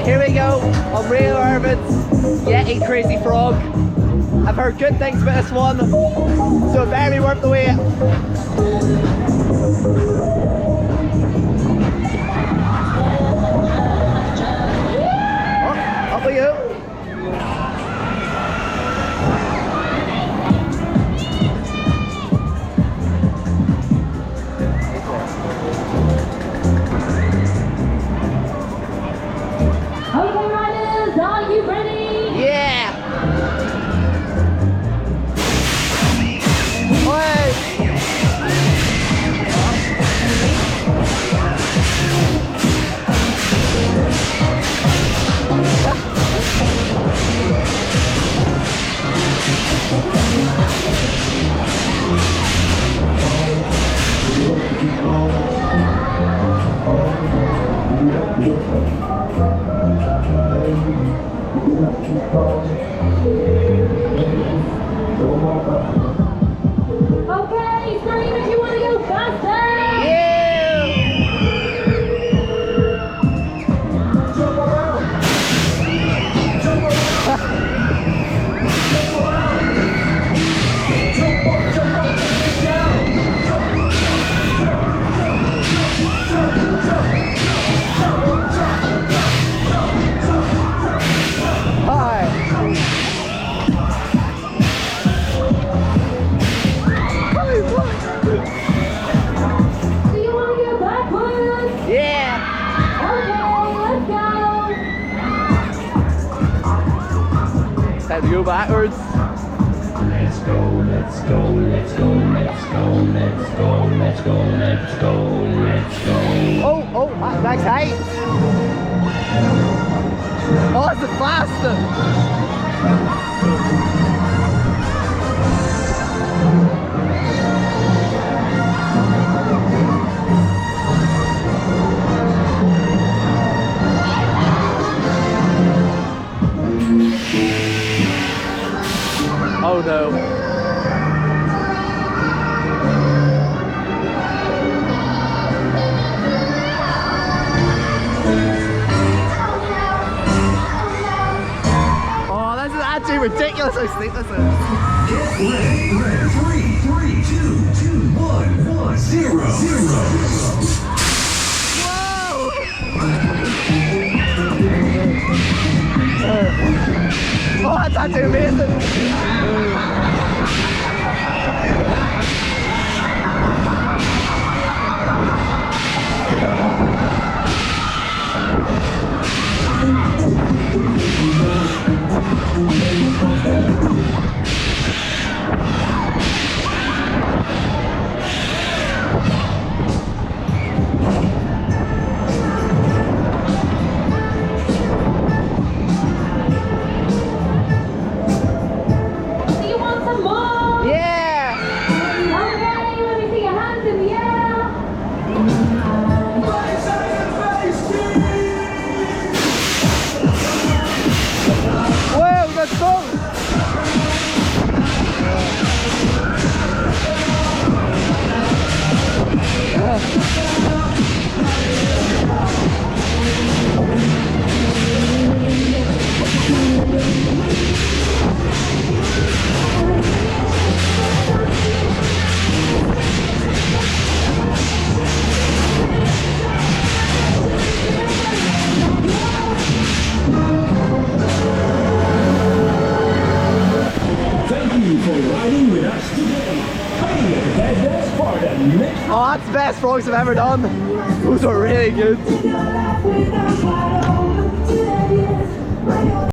Here we go on Rio Irvins Yeti Crazy Frog. I've heard good things about this one, so very worth the wait. Oh, up we go. Okay, riders, are you ready? Yeah! Oi! Okay, scream if you want to go faster! Yeah! Jump around! Jump around! Jump up, down! Hi! Do you want to go backwards? Yeah! Okay, let's go! Time to go backwards. Let's go, let's go, let's go, let's go, let's go, let's go, let's go, let's go. Oh, that's height. Oh, it's faster. Oh no. Oh, this is actually ridiculous how steep this is. Get ready. 3, 2, 1, 0. Whoa! Oh, that's actually amazing. Do you want some more? Yeah! Okay, let me see your hands in the air. Whoa, let's go! Thank you for riding with us today. Hey, that's part of next. Oh, that's the best frogs I've ever done. Those are really good.